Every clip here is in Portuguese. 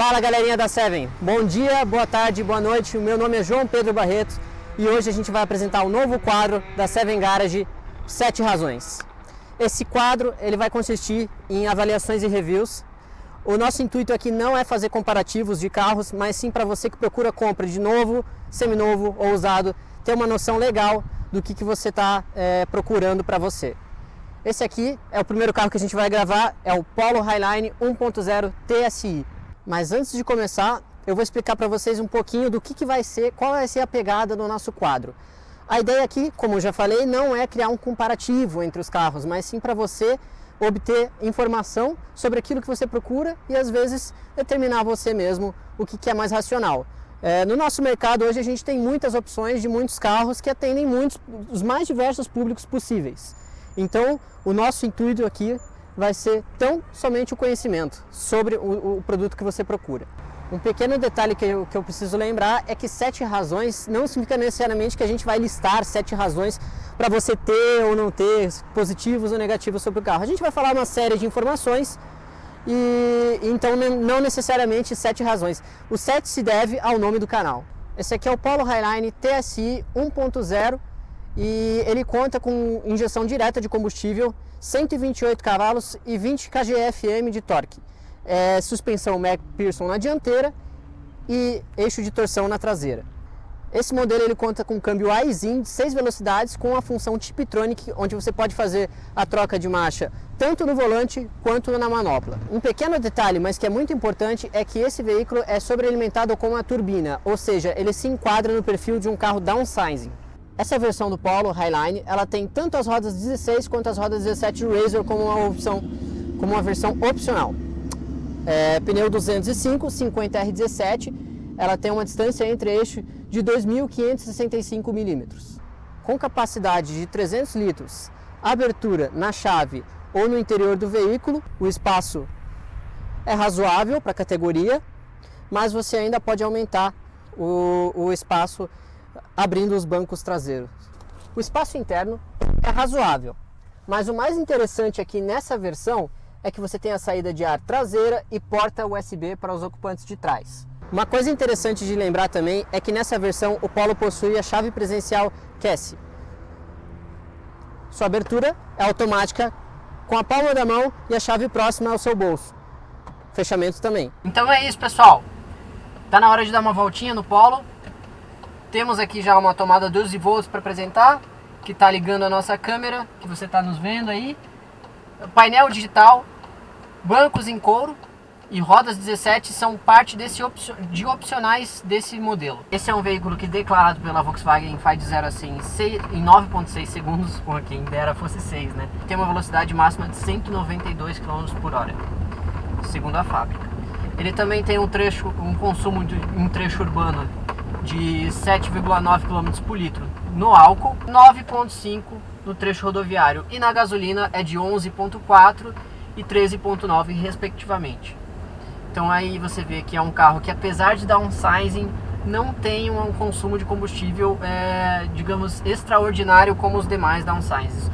Fala galerinha da Seven, bom dia, boa tarde, boa noite, o meu nome é João Pedro Barreto e hoje a gente vai apresentar um novo quadro da Seven Garage, 7 razões. Esse quadro ele vai consistir em avaliações e reviews. O nosso intuito aqui não é fazer comparativos de carros, mas sim para você que procura compra de novo, seminovo ou usado, ter uma noção legal do que você está procurando para você. Esse aqui é o primeiro carro que a gente vai gravar, é o Polo Highline 1.0 TSI. Mas antes de começar, eu vou explicar para vocês um pouquinho do que vai ser, qual vai ser a pegada do nosso quadro. A ideia aqui, como eu já falei, não é criar um comparativo entre os carros, mas sim para você obter informação sobre aquilo que você procura e às vezes determinar você mesmo o que é mais racional. No nosso mercado hoje a gente tem muitas opções de muitos carros que atendem os mais diversos públicos possíveis. Então, o nosso intuito aqui vai ser tão somente o conhecimento sobre o produto que você procura. Um pequeno detalhe que eu preciso lembrar é que 7 razões não significa necessariamente que a gente vai listar 7 razões para você ter ou não ter positivos ou negativos sobre o carro. A gente vai falar uma série de informações e então não necessariamente 7 razões. O 7 se deve ao nome do canal. Esse aqui é o Polo Highline TSI 1.0 e ele conta com injeção direta de combustível, 128 cavalos e 20 kgfm de torque. Suspensão McPherson na dianteira e eixo de torção na traseira. Esse modelo ele conta com câmbio iZin de 6 velocidades com a função Tiptronic, onde você pode fazer a troca de marcha tanto no volante quanto na manopla. Um pequeno detalhe, mas que é muito importante, é que esse veículo é sobrealimentado com uma turbina, ou seja, ele se enquadra no perfil de um carro downsizing. Essa versão do Polo Highline, ela tem tanto as rodas 16 quanto as rodas 17 Razor como uma versão opcional. Pneu 205, 50R17, ela tem uma distância entre eixo de 2.565 mm. Com capacidade de 300 litros, abertura na chave ou no interior do veículo, o espaço é razoável para a categoria, mas você ainda pode aumentar o espaço abrindo os bancos traseiros. O espaço interno é razoável, mas o mais interessante aqui nessa versão é que você tem a saída de ar traseira e porta USB para os ocupantes de trás. Uma coisa interessante de lembrar também é que nessa versão o Polo possui a chave presencial CASE. Sua abertura é automática com a palma da mão e a chave próxima ao seu bolso. Fechamento também. Então é isso, pessoal. Tá na hora de dar uma voltinha no Polo. Temos aqui já uma tomada 12 volts para apresentar, que está ligando a nossa câmera, que você está nos vendo aí. Painel digital, bancos em couro e rodas 17 são parte de opcionais desse modelo. Esse é um veículo que declarado pela Volkswagen faz de 0 a 100 em 9,6 segundos, ou quem dera fosse 6, né? Tem uma velocidade máxima de 192 km por hora, segundo a fábrica. Ele também tem um consumo de um trecho urbano de 7,9 km por litro no álcool, 9,5 no trecho rodoviário, e na gasolina é de 11,4 e 13,9 respectivamente. Então aí você vê que é um carro que, apesar de downsizing, não tem um consumo de combustível digamos, extraordinário como os demais downsizes.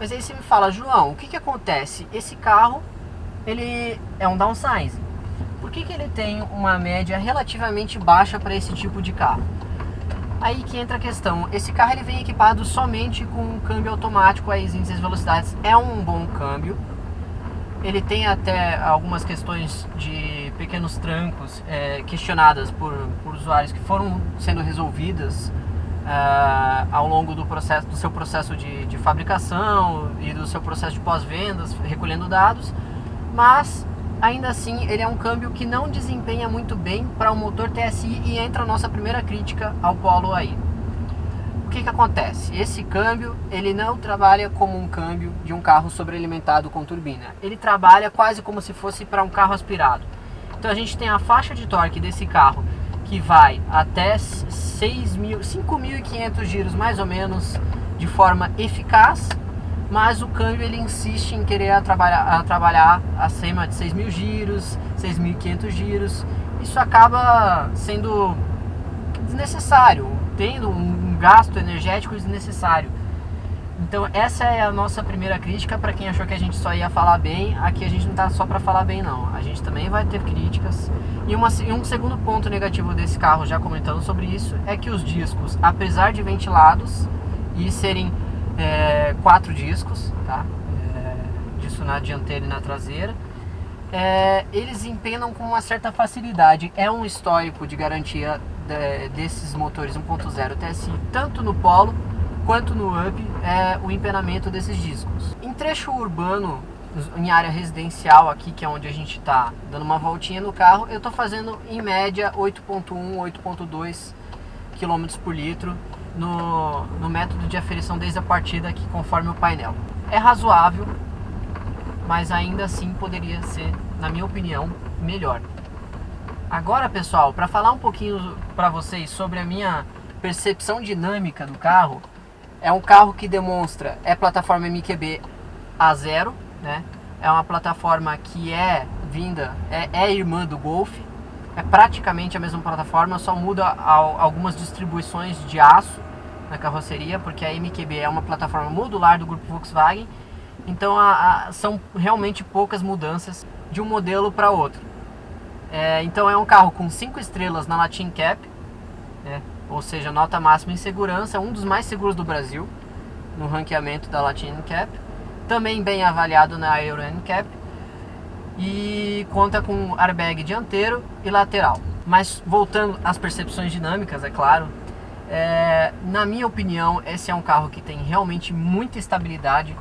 Mas aí você me fala, João, o que acontece? Esse carro ele é um downsizing. Por que ele tem uma média relativamente baixa para esse tipo de carro? Aí que entra a questão. Esse carro ele vem equipado somente com um câmbio automático aí em 6 velocidades. É um bom câmbio. Ele tem até algumas questões de pequenos trancos questionadas por usuários que foram sendo resolvidas ao longo do seu processo de fabricação e do seu processo de pós-vendas, recolhendo dados. Mas ainda assim, ele é um câmbio que não desempenha muito bem para um motor TSI e entra a nossa primeira crítica ao Polo aí. O que acontece? Esse câmbio, ele não trabalha como um câmbio de um carro sobrealimentado com turbina. Ele trabalha quase como se fosse para um carro aspirado. Então a gente tem a faixa de torque desse carro que vai até 5.500 giros mais ou menos de forma eficaz, mas o câmbio ele insiste em querer trabalhar acima de 6.000 giros, 6.500 giros. Isso acaba sendo desnecessário, tendo um gasto energético desnecessário. Então essa é a nossa primeira crítica para quem achou que a gente só ia falar bem. Aqui a gente não tá só para falar bem não, a gente também vai ter críticas. E um segundo ponto negativo desse carro, já comentando sobre isso, é que os discos, apesar de ventilados e serem 4 discos, tá? Disso na dianteira e na traseira, eles empenam com uma certa facilidade. É um histórico de garantia desses motores 1.0 TSI, tanto no Polo quanto no Up, o empenamento desses discos. Em trecho urbano, em área residencial aqui, que é onde a gente está dando uma voltinha no carro, eu estou fazendo em média 8.1, 8.2 km por litro no método de aferição desde a partida aqui, conforme o painel. É razoável, mas ainda assim poderia ser, na minha opinião, melhor. Agora, pessoal, para falar um pouquinho para vocês sobre a minha percepção dinâmica do carro, é um carro que demonstra, plataforma MQB A0, né? É uma plataforma que é irmã do Golf, é praticamente a mesma plataforma, só muda algumas distribuições de aço na carroceria, porque a MQB é uma plataforma modular do grupo Volkswagen, então são realmente poucas mudanças de um modelo para outro. Então é um carro com 5 estrelas na Latin Cap, né? Ou seja, nota máxima em segurança, um dos mais seguros do Brasil no ranqueamento da Latin Cap, também bem avaliado na Euro NCAP, e conta com airbag dianteiro e lateral. Mas voltando às percepções dinâmicas, é claro, na minha opinião, esse é um carro que tem realmente muita estabilidade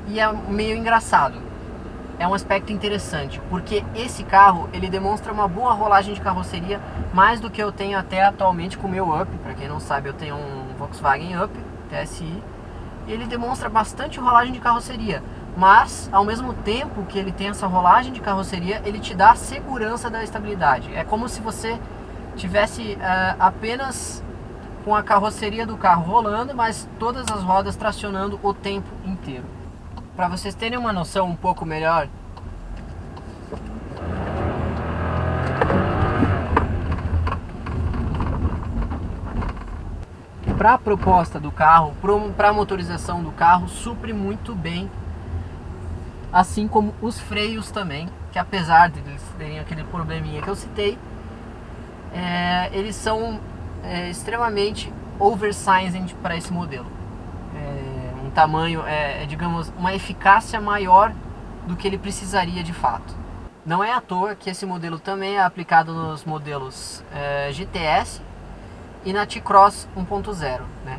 e é meio engraçado. É um aspecto interessante, porque esse carro, ele demonstra uma boa rolagem de carroceria, mais do que eu tenho até atualmente com o meu Up. Para quem não sabe, eu tenho um Volkswagen Up TSI, e ele demonstra bastante rolagem de carroceria, mas ao mesmo tempo que ele tem essa rolagem de carroceria, ele te dá a segurança da estabilidade. É como se você tivesse apenas com a carroceria do carro rolando, mas todas as rodas tracionando o tempo inteiro. Para vocês terem uma noção um pouco melhor, para a proposta do carro, para a motorização do carro, supre muito bem, assim como os freios também, que apesar de eles terem aquele probleminha que eu citei, eles são extremamente oversized para esse modelo. Um tamanho, digamos, uma eficácia maior do que ele precisaria de fato. Não é à toa que esse modelo também é aplicado nos modelos GTS e na T-Cross 1.0, né?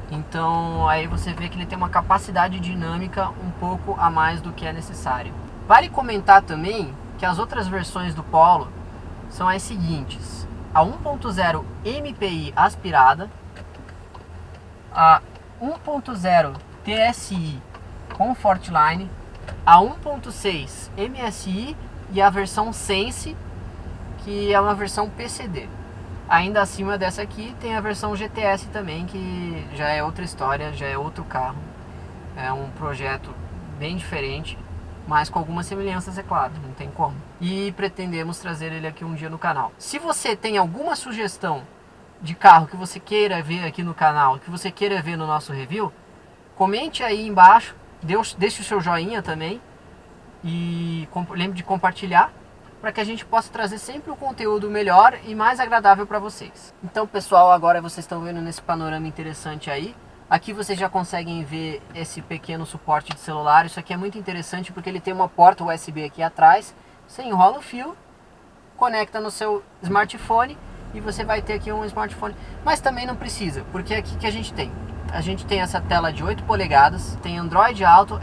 Então aí você vê que ele tem uma capacidade dinâmica um pouco a mais do que é necessário. Vale comentar também que as outras versões do Polo são as seguintes: a 1.0 MPI aspirada, a 1.0 TSI Comfortline, a 1.6 MSI e a versão Sense, que é uma versão PCD. Ainda acima dessa aqui tem a versão GTS também, que já é outra história, já é outro carro. É um projeto bem diferente, mas com algumas semelhanças, é claro, não tem como. E pretendemos trazer ele aqui um dia no canal. Se você tem alguma sugestão de carro que você queira ver aqui no canal, que você queira ver no nosso review, comente aí embaixo, deixe o seu joinha também e lembre de compartilhar, para que a gente possa trazer sempre um conteúdo melhor e mais agradável para vocês. Então, pessoal, agora vocês estão vendo nesse panorama interessante aí. Aqui vocês já conseguem ver esse pequeno suporte de celular. Isso aqui é muito interessante porque ele tem uma porta USB aqui atrás. Você enrola o fio, conecta no seu smartphone e você vai ter aqui um smartphone. Mas também não precisa, porque aqui que a gente tem? A gente tem essa tela de 8 polegadas, tem Android Auto,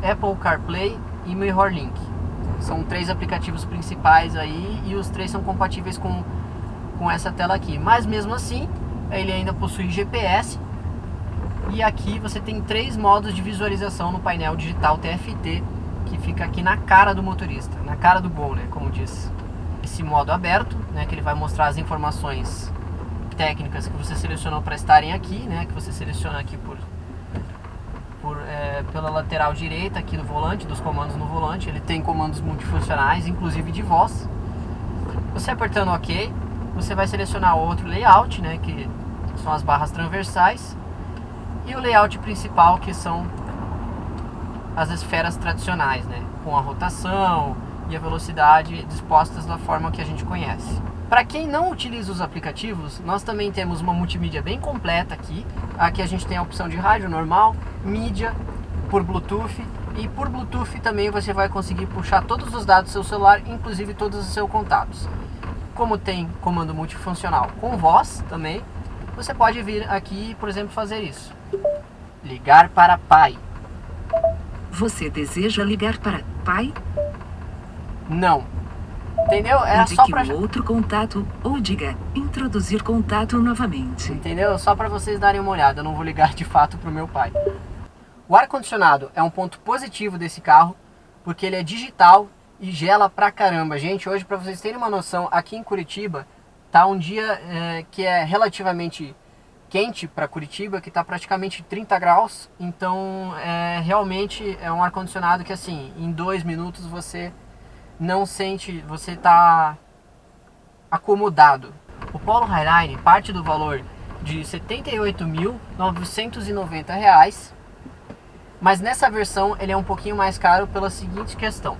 Apple CarPlay e MirrorLink. São 3 aplicativos principais aí e os 3 são compatíveis com essa tela aqui. Mas mesmo assim, ele ainda possui GPS. E aqui você tem 3 modos de visualização no painel digital TFT, que fica aqui na cara do motorista, na cara do Gol, né, como diz. Esse modo aberto, né, que ele vai mostrar as informações técnicas que você selecionou para estarem aqui, né, que você seleciona aqui pela lateral direita aqui do volante, dos comandos no volante. Ele tem comandos multifuncionais, inclusive de voz. Você apertando OK, você vai selecionar outro layout, né, que são as barras transversais. e o layout principal, que são as esferas tradicionais, né? Com a rotação e a velocidade dispostas da forma que a gente conhece. Para quem não utiliza os aplicativos, nós também temos uma multimídia bem completa aqui. Aqui a gente tem a opção de rádio normal, mídia, por Bluetooth, e por Bluetooth também você vai conseguir puxar todos os dados do seu celular, inclusive todos os seus contatos. Como tem comando multifuncional com voz também, você pode vir aqui, por exemplo, fazer isso. Ligar para pai. Você deseja ligar para pai? Não. Entendeu? Era Indique só para outro contato ou diga introduzir contato novamente. Entendeu? Só para vocês darem uma olhada. Eu não vou ligar de fato para o meu pai. O ar-condicionado é um ponto positivo desse carro, porque ele é digital e gela pra caramba. Gente, hoje, para vocês terem uma noção, aqui em Curitiba tá um dia que é relativamente quente para Curitiba, que tá praticamente 30 graus. Então, realmente é um ar-condicionado que, assim, em 2 minutos você não sente, você tá acomodado. O Polo Highline parte do valor de R$ 78.990, mas nessa versão ele é um pouquinho mais caro pela seguinte questão: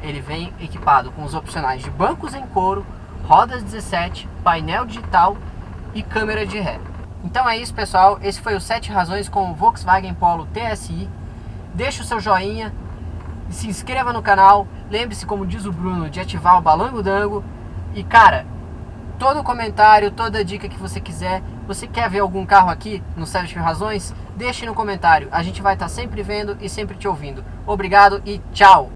ele vem equipado com os opcionais de bancos em couro, rodas 17, painel digital e câmera de ré. Então é isso, pessoal, esse foi os 7 razões com o Volkswagen Polo TSI. Deixa o seu joinha, se inscreva no canal, lembre-se, como diz o Bruno, de ativar o balango-dango. E cara, todo comentário, toda dica que você quiser, você quer ver algum carro aqui no 7 razões? Deixe no comentário, a gente vai estar sempre vendo e sempre te ouvindo. Obrigado e tchau!